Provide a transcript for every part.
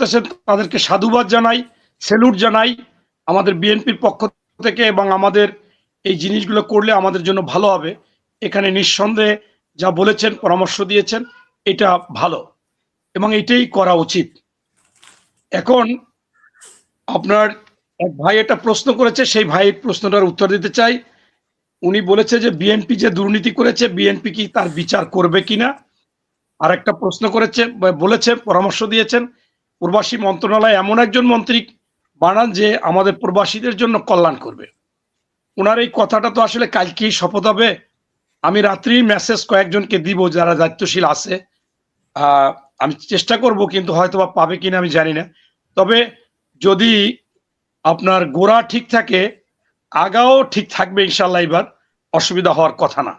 করতেছেন তাদেরকে সাধুবাদ জানাই, স্যালুট জানাই আমাদের বিএনপির পক্ষ থেকে, এবং আমাদের এই জিনিসগুলো করলে আমাদের জন্য ভালো হবে। এখানে নিঃসন্দেহে যা বলেছেন, পরামর্শ দিয়েছেন, এটা ভালো এবং এটাই করা উচিত। এখন আপনার এক ভাই একটা প্রশ্ন করেছে, সেই ভাইয়ের প্রশ্নটার উত্তর দিতে চাই। উনি বলেছে যে বিএনপি যে দুর্নীতি করেছে, বিএনপি কি তার বিচার করবে কিনা। আর একটা প্রশ্ন করেছে, বলেছে, পরামর্শ দিয়েছেন প্রবাসী মন্ত্রণালয় এমন একজন মন্ত্রী বানান যে আমাদের প্রবাসীদের জন্য কল্যাণ করবে। ওনার এই কথাটা তো আসলে কালকেই শপথ হবে। আমি রাত্রি মেসেজ কয়েকজনকে দিব যারা দায়িত্বশীল আছে, আমি চেষ্টা করব, কিন্তু হয়তো বা পাবে কিনা আমি জানি না। তবে যদি আপনার গোড়া ঠিক থাকে, আগাও ঠিক থাকবে ইনশাল্লাহ, এবার অসুবিধা হওয়ার কথা না।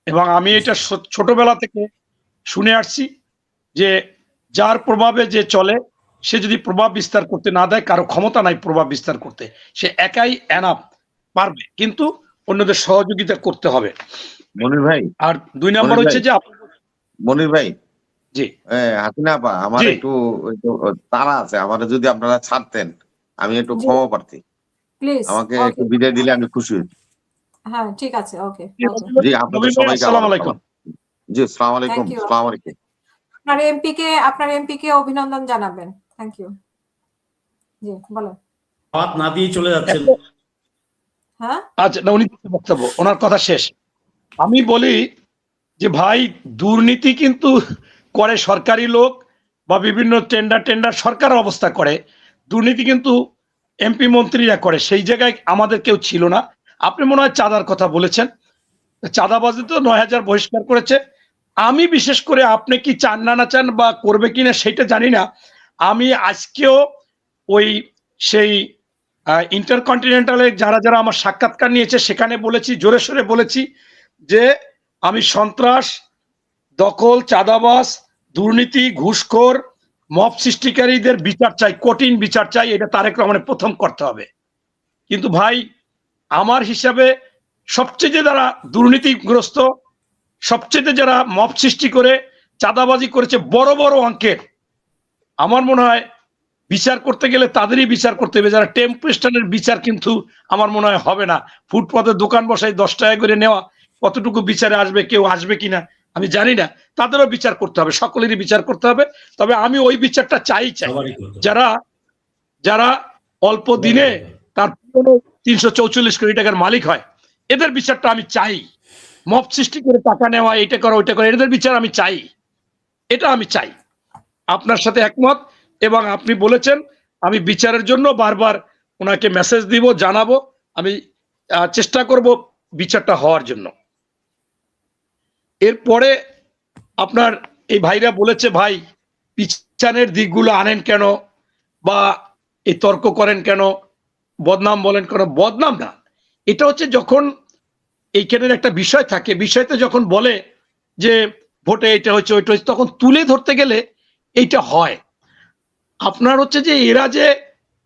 এবং আমি এটা ছোটবেলা থেকে শুনে আসছি যে যার প্রভাবে যে চলে, সে যদি প্রভাব বিস্তার করতে না দেয়, কারো ক্ষমতা নাই প্রভাব বিস্তার করতে, সে একাই এনাফ পারবে, কিন্তু অন্যদের সহযোগিতা করতে হবে। মনির ভাই, আর 2 নম্বর হচ্ছে যে মনির ভাই, জি হাসিনা আপা, আমার একটু তাড়া আছে, আমার যদি আপনারা ছাড়তেন আমি একটু ক্ষমা প্রার্থী, আমাকে একটু বিদায় দিলে আমি খুশি হই। হ্যাঁ ঠিক আছে, ওকে। জি আপনাদের সবাইকে আসসালামু আলাইকুম। জি আসসালামু আলাইকুম। আসসালামু আলাইকুম। আপনার এমপি কে অভিনন্দন জানাবেন। Thank you. জি বলেন। হাত না দিয়ে চলে যাচ্ছেন। হ্যাঁ আচ্ছা, না উনি বক্তব্য, ওনার কথা শেষ। আমি বলি যে ভাই, দুর্নীতি কিন্তু করে সরকারি লোক বা বিভিন্ন টেন্ডার সরকার অবস্থা করে, দুর্নীতি কিন্তু এমপি মন্ত্রীরা করে, সেই জায়গায় আমাদের কেউ ছিল না। আপনি মনে হয় চাঁদার কথা বলেছেন, চাঁদাবাজি তো 9,000 বহিষ্কার করেছে। আমি বিশেষ করে আপনি কি চান না চান বা করবে কিনা সেটা জানি না, আমি আজকেও ওই সেই ইন্টারকন্টিনেন্টালে যারা যারা আমার সাক্ষাৎকার নিয়েছে সেখানে বলেছি, জোরে সোরে বলেছি যে আমি সন্ত্রাস, দখল, চাঁদাবাজ, দুর্নীতি, ঘুষখোর, মব সৃষ্টিকারীদের বিচার চাই, কঠিন বিচার চাই, এটা তারেক রহমানের প্রথম করতে হবে। কিন্তু ভাই, আমার হিসাবে সবচেয়ে যারা দুর্নীতিগ্রস্ত, সবচেয়ে যারা মব সৃষ্টি করে চাঁদাবাজি করেছে বড় বড় অঙ্কের, আমার মনে হয় বিচার করতে গেলে তাদেরই বিচার করতে হবে। যারা টেম্পো স্ট্যান্ডের বিচার কিন্তু আমার মনে হয় হবে না। ফুটপাতে দোকান বসাই 10 টাকা করে নেওয়া কতটুকু বিচারে আসবে, কেউ আসবে কিনা আমি জানি না, তাদেরও বিচার করতে হবে, সকলেরই বিচার করতে হবে। তবে আমি ওই বিচারটা চাই, যারা যারা অল্প দিনে তার 344 কোটি টাকার মালিক হয়, এদের বিচারটা আমি চাই। মব সৃষ্টি করে টাকা নেওয়া, এটা করা ওইটা করা, এদের বিচার আমি চাই, এটা আমি চাই। আপনার সাথে একমত। এবং আপনি বলেছেন, আমি বিচারের জন্য বারবার ওনাকে মেসেজ দিব, জানাবো, আমি চেষ্টা করব বিচারটা হওয়ার জন্য। এরপরে আপনার এই ভাইরা বলেছে, ভাই পিছনের দিকগুলো আনেন কেন, বা এই তর্ক করেন কেন, বদনাম বলেন কেন। বদনাম না, এটা হচ্ছে যখন এইখানের একটা বিষয় থাকে, বিষয়তে যখন বলে যে ভোটে এটা হচ্ছে ওইটা হচ্ছে, তখন তুলে ধরতে গেলে এইটা হয়। আপনার হচ্ছে যে এরা যে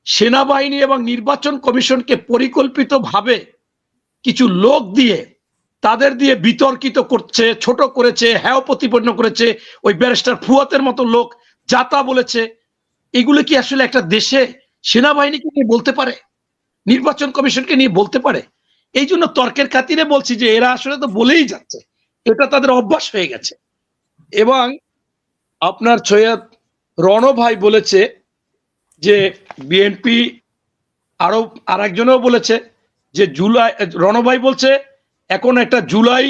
সেনাবাহিনী এবং নির্বাচন কমিশনকে পরিকল্পিতভাবে কিছু লোক দিয়ে, তাদের দিয়ে বিতর্কিত করছে, ছোট করেছে, হ্যায় প্রতিপন্ন করেছে, ওই ব্যারিস্টার ফুয়াতের মতো লোক যাতা বলেছে, এগুলো কি আসলে একটা দেশে সেনাবাহিনীকে নিয়ে বলতে পারে, নির্বাচন কমিশনকে নিয়ে বলতে পারে? এই জন্য তর্কের খাতিরে বলছি যে এরা আসলে তো বলেই যাচ্ছে, এটা তাদের অভ্যাস হয়ে গেছে। এবং আপনার সৈয়দ রণ ভাই বলেছে যে বিএনপি, আরো আরেকজনও বলেছে যে জুলাই, রণভাই বলছে এখন একটা জুলাই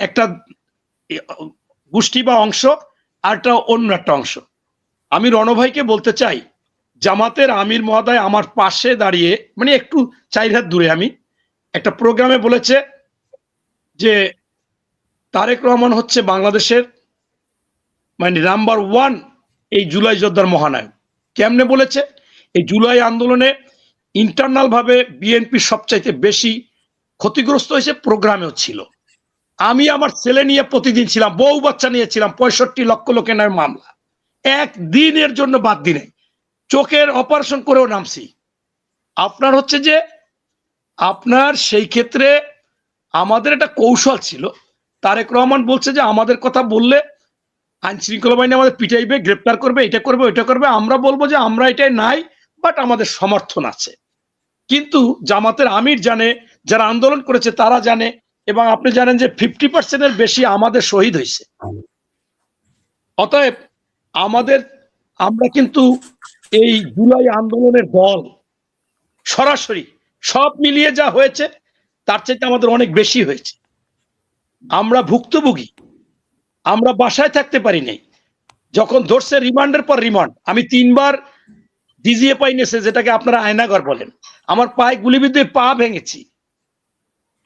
একটা গোষ্ঠী বা অংশ, আর একটা অন্য একটা অংশ। আমি রণভাইকে বলতে চাই, জামাতের আমির মহোদয় আমার পাশে দাঁড়িয়ে, মানে একটু 4 হাত দূরে, আমি একটা প্রোগ্রামে বলেছে যে তারেক রহমান হচ্ছে বাংলাদেশের মানে নাম্বার 1 এই জুলাই যোদ্ধার মহানায়ক। কেমনে বলেছে? এই জুলাই আন্দোলনে ইন্টারনাল ভাবে বিএনপি সবচাইতে বেশি ক্ষতিগ্রস্ত হয়েছে, প্রোগ্রামেও ছিল। আমি আমার ছেলে নিয়ে প্রতিদিন ছিলাম, বউ বাচ্চা নিয়েছিলাম, 65 লক্ষ লোকের নামে মামলা, একদিনের জন্য বাদ দি নাই, চোখের অপারেশন করেও নামছি। আপনার হচ্ছে যে আপনার সেই ক্ষেত্রে আমাদের একটা কৌশল ছিল। তারেক রহমান বলছে যে আমাদের কথা বললে আইন শৃঙ্খলা বাহিনী আমাদের পিটাইবে, গ্রেপ্তার করবে, এটা করবে, ওইটা করবে। আমরা বলবো যে আমরা এটাই নাই, বাট আমাদের সমর্থন আছে। কিন্তু জামাতের আমির জানে, যারা আন্দোলন করেছে তারা জানে, এবং আপনি জানেন যে 50% বেশি আমাদের শহীদ হয়েছে। অতএব আমরা কিন্তু এই জুলাই আন্দোলনের দল সরাসরি সব মিলিয়ে যা হয়েছে তার চাইতে আমাদের অনেক বেশি হয়েছে। আমরা ভুক্তভোগী, আমরা বাসায় থাকতে পারি নাই। যখন ধরছে রিমান্ডের পর রিমান্ড, আমি 3 বার ডিজিএফআই নেছে, যেটাকে আপনারা আয়নাঘর বলেন। আমার পায়ে গুলিবিদ্ধ হয়ে পা ভেঙেছি।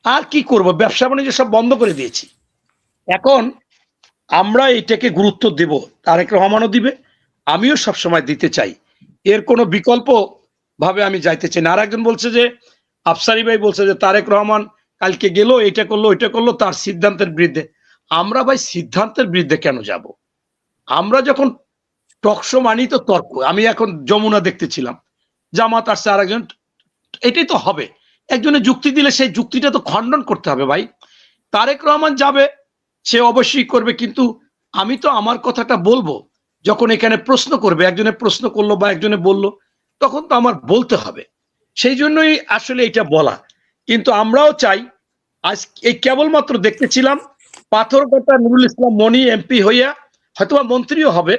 আর কি করব, ব্যবসা বাণিজ্য সব বন্ধ করে দিয়েছি। এখন আমরা এটাকে গুরুত্ব দেব, তারেক রহমানও দিবে, আমিও সবসময় দিতে চাই। এর কোনো বিকল্প ভাবে আমি যাইতে চাই না। আর একজন বলছে যে, আফসারি ভাই বলছে যে তারেক রহমান কালকে গেল, এটা করলো, ওইটা করলো, তার সিদ্ধান্তের বিরুদ্ধে। আমরা ভাই সিদ্ধান্তের বিরুদ্ধে কেন যাব? আমরা যখন টকশো মানি তো তর্ক। আমি এখন যমুনা দেখতেছিলাম, জামাত আসছে, আর একজন, এটাই তো হবে। একজনের যুক্তি দিলে সেই যুক্তিটা তো খণ্ডন করতে হবে ভাই। তারেক রহমান যাবে, সে অবশ্যই করবে, কিন্তু আমি তো আমার কথাটা বলবো। যখন এখানে প্রশ্ন করবে, একজনে প্রশ্ন করলো বা একজনে বলল, তখন তো আমার বলতে হবে। সেই জন্যই আসলে এটা বলা। কিন্তু আমরাও চাই, আজ এই কেবলমাত্র দেখতেছিলাম পাথরঘাটা নুরুল ইসলাম মনি এমপি হইয়া হয়তোবা মন্ত্রীও হবে,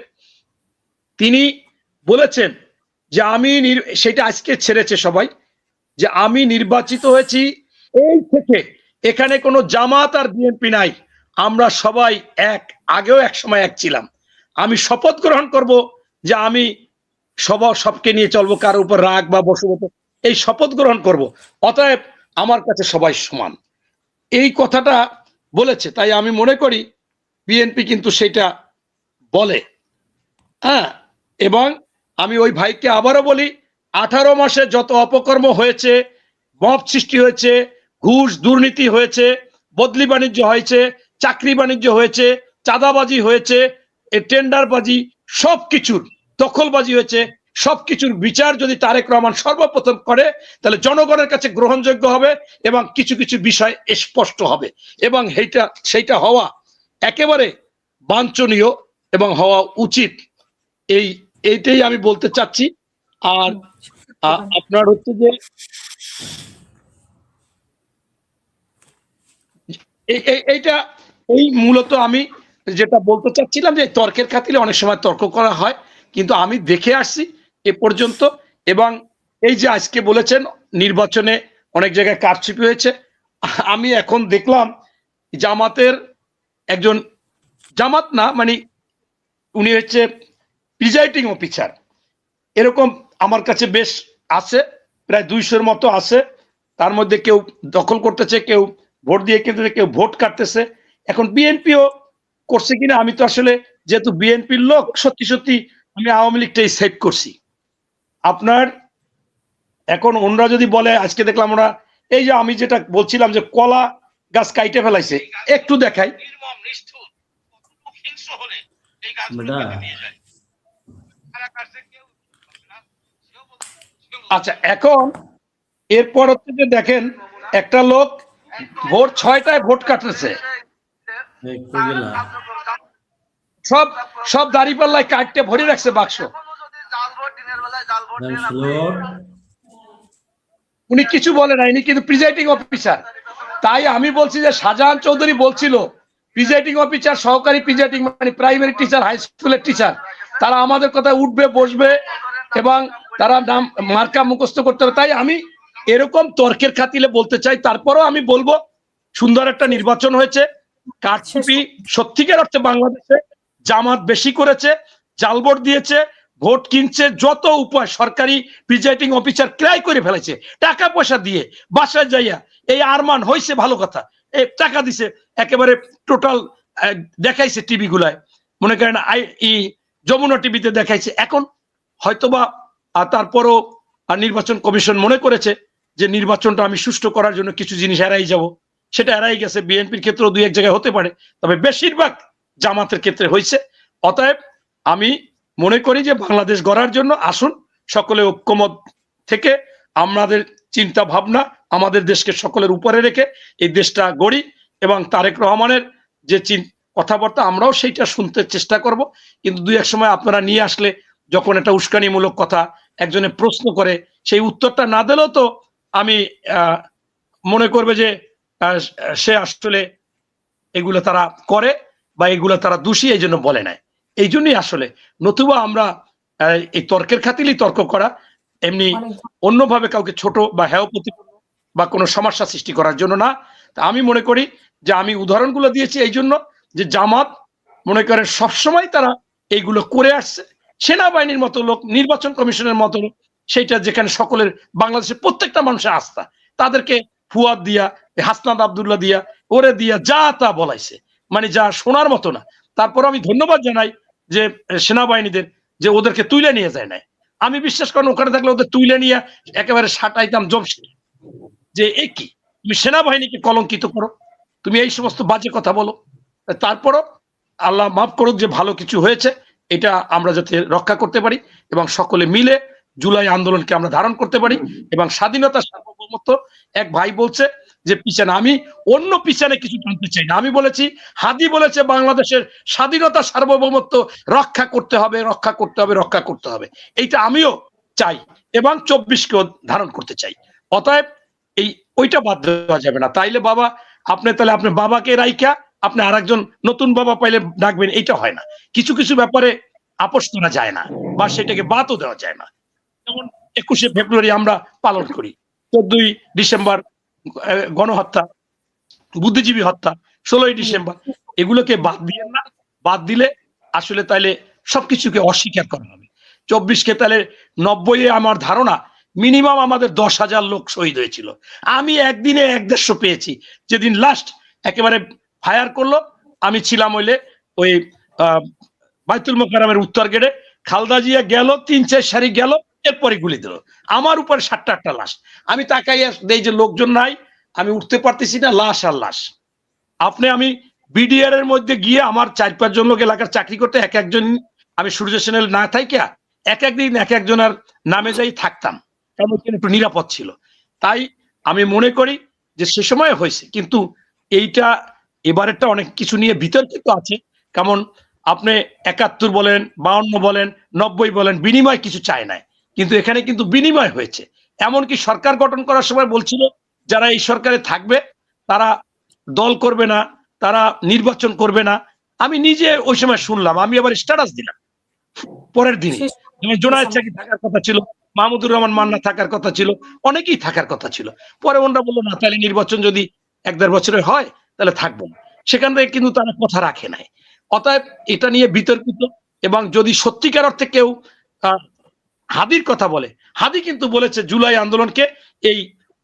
তিনি বলেছেন যে সেটা আজকে ছেড়েছে সবাই, যে আমি নির্বাচিত হয়েছি এই থেকে, এখানে কোনো জামাত আর বিএনপি নাই, আমরা সবাই এক, আগেও এক সময় এক ছিলাম। আমি শপথ গ্রহণ করব যে আমি সবকে নিয়ে চলবো, কারো উপর রাগ বা বশবর্তী, এই শপথ গ্রহণ করব। অতএব আমার কাছে সবাই সমান, এই কথাটা বলেছে। তাই আমি মনে করি বিএনপি কিন্তু সেটা বলে। হ্যাঁ, এবং আমি ওই ভাইকে আবারও বলি, 18 মাসে যত অপকর্ম হয়েছে, মব সৃষ্টি হয়েছে, ঘুষ দুর্নীতি হয়েছে, বদলি বাণিজ্য হয়েছে, চাকরি বাণিজ্য হয়েছে, চাঁদাবাজি হয়েছে, টেন্ডারবাজি, সবকিছুর দখলবাজি হয়েছে, সবকিছুর বিচার যদি তারেক রহমান সর্বপ্রথম করে, তাহলে জনগণের কাছে গ্রহণযোগ্য হবে এবং কিছু কিছু বিষয় স্পষ্ট হবে, এবং সেইটা হওয়া একেবারে বাঞ্ছনীয় এবং হওয়া উচিত। এইটাই আমি বলতে চাচ্ছি। আর আপনার হচ্ছে যে এইটা, এই মূলত আমি যেটা বলতে চাচ্ছিলাম, যে তর্কের খাতিরে অনেক সময় তর্ক করা হয়, কিন্তু আমি দেখে আসছি এ পর্যন্ত। এবং এই যে আজকে বলেছেন নির্বাচনে অনেক জায়গায় কারচুপি হয়েছে, আমি এখন দেখলাম জামাতের একজন, জামাত না মানে উনি হচ্ছে প্রিজাইডিং অফিসার, এরকম আমার কাছে বেশ আছে, প্রায় 200-র মতো আছে। তার মধ্যে কেউ দখল করতেছে, কেউ ভোট দিয়ে কিনতেছে, কেউ ভোট কাটতেছে। এখন বিএনপিও করছে কিনা, আমি তো আসলে যেহেতু বিএনপির লোক, সত্যি সত্যি আমি আওয়ামী লীগটাই সেভ করছি। আপনার এখন ওনরা যদি বলে, আজকে দেখলাম ওরা, এই যে আমি যেটা বলছিলাম যে কলা গাছ কাইটে ফেলাইছে, একটু দেখাই। আচ্ছা, এখন এরপর হচ্ছে যে দেখেন, একটা লোক ভোর 6টায় ভোট কাটতেছে, সব দাড়ি পাল্লায় কাটতে ভরে রাখছে বাক্স। উনি কিছু বলে না, ইনি কিন্তু প্রিজাইডিং অফিসার। তাই আমি বলছি যে শাহজাহান চৌধুরী বলছিল, প্রিজাইডিং অফিসার, সহকারী প্রিজাইডিং মানে প্রাইমারি টিচার, হাই স্কুলের টিচার, তারা আমাদের কথা উঠবে বসবে এবং তারা নাম মার্কা মুখস্থ করতে হবে। তাই আমি এরকম তর্কের খাতিলে বলতে চাই। তারপরেও আমি বলবো, সুন্দর একটা নির্বাচন হয়েছে। কারচুপি সত্যিকার অর্থে বাংলাদেশে জামাত বেশি করেছে, জাল ভোট দিয়েছে, ভোট কিনছে, যত উপায় সরকারি প্রিজাইডিং অফিসার ক্রয় করে ফেলেছে টাকা পয়সা দিয়ে। বাসায় যাইয়া এই আরমান হয়েছে ভালো কথা, এই টাকা দিছে, একেবারে টোটাল দেখাইছে টিভি গুলায়, মনে করেন যমুনা টিভিতে দেখাইছে। এখন হয়তোবা তারপরও নির্বাচন কমিশন মনে করেছে যে নির্বাচনটা আমি সুষ্ঠু করার জন্য কিছু জিনিস এড়াই যাব, সেটা এড়াই গেছে। বিএনপির ক্ষেত্রেও 2-1 জায়গায় হতে পারে, তবে বেশিরভাগ জামাতের ক্ষেত্রে হয়েছে। অতএব আমি মনে করি যে বাংলাদেশ গড়ার জন্য আসুন সকলে ঐক্যমত থেকে আমাদের চিন্তা ভাবনা, আমাদের দেশকে সকলের উপরে রেখে এই দেশটা গড়ি, এবং তারেক রহমানের যে কথাবার্তা আমরাও সেইটা শুনতে চেষ্টা করব, কিন্তু দুই এক সময় আপনারা নিয়ে আসলে যখন একটা উস্কানিমূলক কথা একজনে প্রশ্ন করে সেই উত্তরটা না দিলেও তো আমি মনে করবে যে সে আসলে এগুলো তারা করে বা এগুলো তারা দোষী, এই জন্য বলে নাই। এই জন্যই আসলে, নতুবা আমরা এই তর্কের খাতিরই তর্ক করা, এমনি অন্যভাবে কাউকে ছোট বা হেয় প্রতিপন্ন বা কোনো সমস্যা সৃষ্টি করার জন্য না। তা আমি মনে করি যে আমি উদাহরণগুলো দিয়েছি এই জন্য যে জামাত মনে করেন সবসময় তারা এইগুলো করে আসছে। সেনাবাহিনীর মতো লোক, নির্বাচন কমিশনের মতো লোক, সেইটা যেখানে সকলের বাংলাদেশের প্রত্যেকটা মানুষের আস্থা, তাদেরকে ফুয়াদ দিয়া, হাসনাত আব্দুল্লাহ দিয়া, ওরে দিয়া যা তা বলাইছে, মানে যা শোনার মতো না। তারপর আমি ধন্যবাদ জানাই যে সেনাবাহিনীদের যে ওদেরকে তুলে নিয়ে যায় নাই। আমি বিশ্বাস করেন ওখানে থাকলে ওদের তুলে নিয়ে একেবারে সাটাইতাম জমশিদ, যে এ কি, তুমি সেনাবাহিনীকে কলঙ্কিত করো, তুমি এই সমস্ত বাজে কথা বলো। তারপরও আল্লাহ মাফ করুক যে ভালো কিছু হয়েছে, এটা আমরা যাতে রক্ষা করতে পারি এবং সকলে মিলে জুলাই আন্দোলনকে আমরা ধারণ করতে পারি এবং স্বাধীনতা সার্বভৌমত্ব। এক ভাই বলছে যে পিছনে, আমি অন্য পিছনে কিছু জানতে চাই না। আমি বলেছি, হাদি বলেছে বাংলাদেশের স্বাধীনতা সার্বভৌমত্ব রক্ষা করতে হবে, রক্ষা করতে হবে, রক্ষা করতে হবে। এইটা আমিও চাই এবং 24কেও ধারণ করতে চাই। অতএব ওইটা বাদ দেওয়া যাবে না। তাইলে বাবা, আপনি তাহলে আপনার বাবাকে রাইখা আপনি আরেকজন নতুন বাবা পাইলে ডাকবেন, এইটা হয় না। কিছু কিছু ব্যাপারে আপোষ করা যায় না বা সেটাকে বাদও দেওয়া যায় না। যেমন 21শে ফেব্রুয়ারি আমরা পালন করি, 14ই ডিসেম্বর গণহত্যা, বুদ্ধিজীবী হত্যা, 16ই ডিসেম্বর, এগুলোকে বাদ দিয়ে না। বাদ দিলে আসলে তাইলে সবকিছুকে অস্বীকার করা হবে। 24কে তাহলে 90-এ আমার ধারণা মিনিমাম আমাদের 10,000 লোক শহীদ হয়েছিল। আমি একদিনে 150 পেয়েছি। যেদিন লাস্ট একেবারে ফায়ার করলো, আমি ছিলাম ওই বাইতুল মোকাররমের উত্তর গেটে। খালেদা জিয়া গেল, 3-4 সারি গেল, এরপরে গুলি দিল। আমার উপরে 7টা লাশ। আমি তাকাই দেই যে লোকজন নাই, আমি উঠতে পারতেছি না, লাশ আর লাশ। আমি বিডিআর এর মধ্যে গিয়ে আমার 4-5 জন লোক এলাকার চাকরি করতে, এক একজন, আমি সূর্য সেনের না থাইকা এক একদিন এক একজনের নামে যাই থাকতাম, কারণ একটু নিরাপদ ছিল। তাই আমি মনে করি যে সে সময় হয়েছে, কিন্তু এইটা এবারেরটা অনেক কিছু নিয়ে বিতর্কিত আছে। কেমন আপনি 71 বলেন, 52 বলেন, 90 বলেন, বিনিময় কিছু চায় নাই, কিন্তু এখানে কিন্তু বিনিময় হয়েছে। এমনকি সরকার গঠন করার সময় বলছিল যারা এই সরকারে থাকবে তারা দল করবে না, তারা নির্বাচন করবে না। আমি নিজে ওই সময় শুনলাম, আমি আবার স্ট্যাটাস দিলাম পরের দিনে। জোনায়েদ সাকি থাকার কথা ছিল, মাহমুদুর রহমান মান্না থাকার কথা ছিল, অনেকেই থাকার কথা ছিল। পরে ওনারা বললো না, তাহলে নির্বাচন যদি 1-1.5 বছরে হয় তাহলে থাকবো না। সেখান থেকে কিন্তু তারা কথা রাখে নাই। অতএব এটা নিয়ে বিতর্কিত। এবং যদি সত্যিকার অর্থে কেউ হাদির কথা বলে, হাদি কিন্তু বলেছে জুলাই আন্দোলনকে এই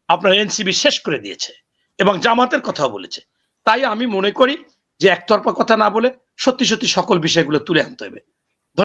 আপনার এনসিবি শেষ করে দিয়েছে এবং জামাতের কথাও বলেছে। তাই আমি মনে করি যে একতরফা কথা না বলে সত্যি সত্যি সকল বিষয়গুলো তুলে আনতে হবে।